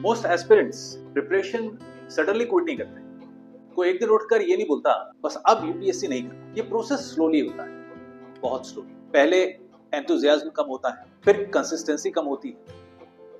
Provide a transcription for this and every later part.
Most aspirants preparation suddenly quit नहीं करते। कोई एक दिन उठकर ये नहीं बोलता बस अब यूपीएससी नहीं करना। ये प्रोसेस स्लोली होता है, बहुत स्लोली। पहले एंथुजियाज्म कम होता है, फिर कंसिस्टेंसी कम होती है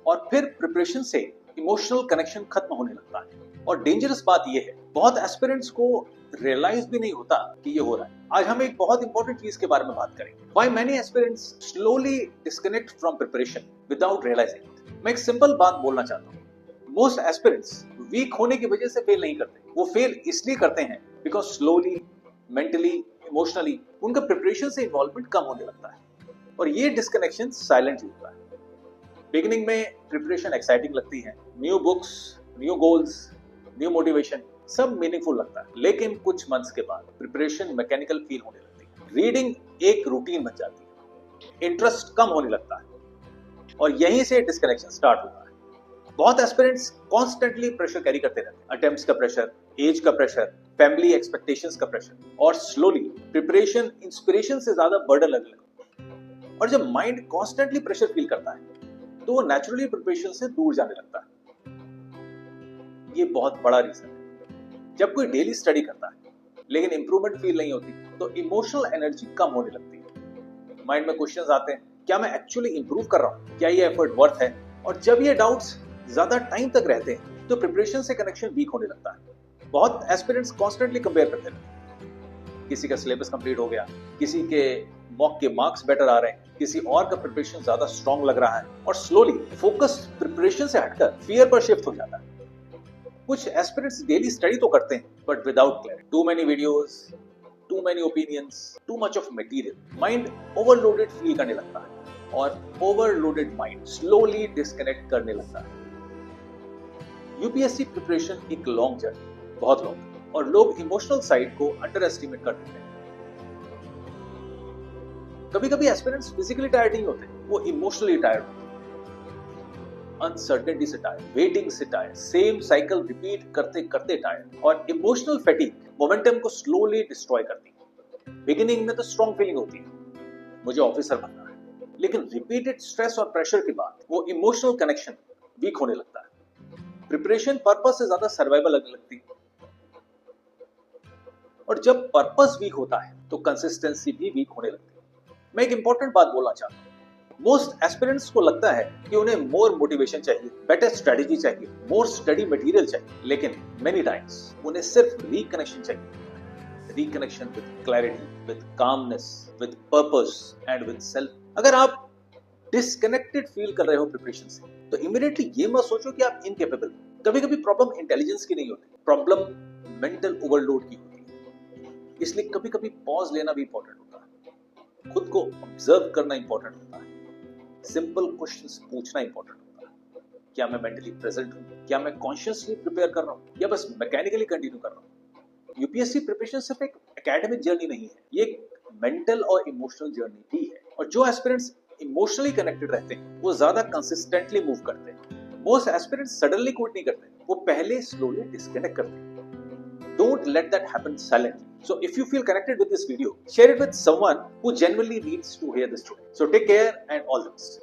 और फिर प्रिपरेशन से इमोशनल कनेक्शन खत्म होने लगता है। और डेंजरस बात यह है, बहुत एस्पिरेंट्स को रियलाइज भी नहीं होता कि ये हो रहा है। आज हम एक बहुत इंपॉर्टेंट चीज के बारे में बात करेंगे, why many aspirants slowly disconnect from preparation without realizing. मैं एक सिंपल बात बोलना चाहता हूँ, मोस्ट एस्पिरेंट्स वीक होने की वजह से फेल नहीं करते, वो फेल इसलिए करते हैं बिकॉज स्लोली, मेंटली, इमोशनली उनका प्रिपरेशन से इन्वॉल्वमेंट कम होने लगता है और ये डिस्कनेक्शन साइलेंटली होता है। बिगिनिंग में प्रिपरेशन एक्साइटिंग लगती है, new books, new goals, new motivation, सब मीनिंगफुल लगता है। लेकिन कुछ मंथ्स के बाद प्रिपरेशन मैकेनिकल फील होने लगती है, रीडिंग एक रूटीन बन जाती है, इंटरेस्ट कम होने लगता है और यहीं से डिस्कनेक्शन स्टार्ट होता है। बहुत एस्पिरेंट्स कॉन्स्टेंटली प्रेशर कैरी करते रहते हैं, अटेम्प्ट्स का प्रेशर, एज का प्रेशर, फैमिली एक्सपेक्टेशंस का प्रेशर, और स्लोली प्रिपरेशन इंस्पिरेशन से ज्यादा बर्डन लगने लगता है। और जब माइंड कॉन्स्टेंटली प्रेशर फील करता है तो वो नेचुरली प्रिपरेशन से दूर जाने लगता है। ये बहुत बड़ा रीजन है। जब कोई डेली स्टडी करता है लेकिन इंप्रूवमेंट फील नहीं होती तो इमोशनल एनर्जी कम होने लगती है। माइंड में क्वेश्चंस आते हैं, क्या मैं एक्चुअली इंप्रूव कर रहा हूं, क्या ये एफर्ट वर्थ है? और जब ये डाउट्स ज्यादा टाइम तक रहते हैं तो प्रिपरेशन से कनेक्शन वीक होने लगता है। बहुत एस्पिरेंट्स कॉन्स्टेंटली कंपेयर करते रहते हैं, किसी का सिलेबस कंप्लीट हो गया, किसी के मॉक के मार्क्स बेटर आ रहे हैं, किसी और का प्रिपरेशन ज्यादा स्ट्रांग लग रहा है, और स्लोली फोकस प्रिपरेशन से हटकर फियर पर शिफ्ट हो जाता है। कुछ एस्पिरेंट्स डेली स्टडी तो करते हैं but without clarity, too many videos, too many opinions, too much of material, mind overloaded feel करने लगता है और ओवरलोडेड माइंड स्लोली डिस्कनेक्ट करने लगता है। यूपीएससी प्रिपरेशन एक लॉन्ग जर्नी, बहुत लॉन्ग, और लोग इमोशनल साइड को अंडर एस्टिमेट कर देते हैं। कभी कभी एस्पिरेंट्स फिजिकली टायर्ड नहीं होते, वो इमोशनली टायर्ड होते हैं, अनसर्टेनिटी से टायर्ड, वेटिंग से टायर्ड, सेम साइकिल रिपीट करते करते टायर्ड, और इमोशनल फैटिग मोमेंटम को स्लोली डिस्ट्रॉय करती है। बिगिनिंग में तो स्ट्रॉन्ग फीलिंग होती है, मुझे ऑफिसर बनना है, लेकिन रिपीटेड स्ट्रेस और प्रेशर के बाद वो इमोशनल कनेक्शन वीक होने लगता है। प्रिपरेशन पर्पस से ज्यादा सर्वाइवल लगने लगती है, और जब पर्पस वीक होता है तो कंसिस्टेंसी भी वीक होने लगती है। मैं एक इंपॉर्टेंट बात बोलना चाहता हूं, मोस्ट एस्पिरेंट्स को लगता है कि उन्हें मोर मोटिवेशन चाहिए, बेटर स्ट्रेटेजी चाहिए, मोर स्टडी मटेरियल चाहिए, लेकिन मेनी टाइम्स उन्हें सिर्फ रिकनेक्शन चाहिए, reconnection with clarity, with calmness, with purpose and with self. अगर आप डिस्कनेक्टेड फील कर रहे हो प्रिपरेशन से तो इमीडिएटली ये मत सोचो कि आप इनकेपेबल। कभी कभी प्रॉब्लम इंटेलिजेंस की नहीं होती, प्रॉब्लम मेंटल ओवरलोड की होती है। इसलिए कभी कभी पॉज लेना भी इंपॉर्टेंट होता है, खुद को ऑब्जर्व करना इंपॉर्टेंट होता है, सिंपल क्वेश्चंस पूछना इंपॉर्टेंट होता है। क्या मैं मेंटली प्रेजेंट हूं? क्या मैं कॉन्शियसली प्रिपेयर कर रहा हूं या बस मैकेनिकली कंटिन्यू कर रहा हूं? यूपीएससी प्रिपरेशन सिर्फ एक एकेडमिक जर्नी नहीं है, ये एक मेंटल और इमोशनल जर्नी भी है। और जो एस्पिरेंट्स इमोशनली कनेक्टेड रहते हैं वो ज्यादा कंसिस्टेंटली मूव करते हैं। मोस्ट एस्पिरेंट्स सडनली क्विट नहीं करते, वो पहले स्लोली डिस्कनेक्ट करते हैं। Don't let that happen silently. So if you feel connected with this video, share it with someone who genuinely needs to hear this today. So take care and all the best.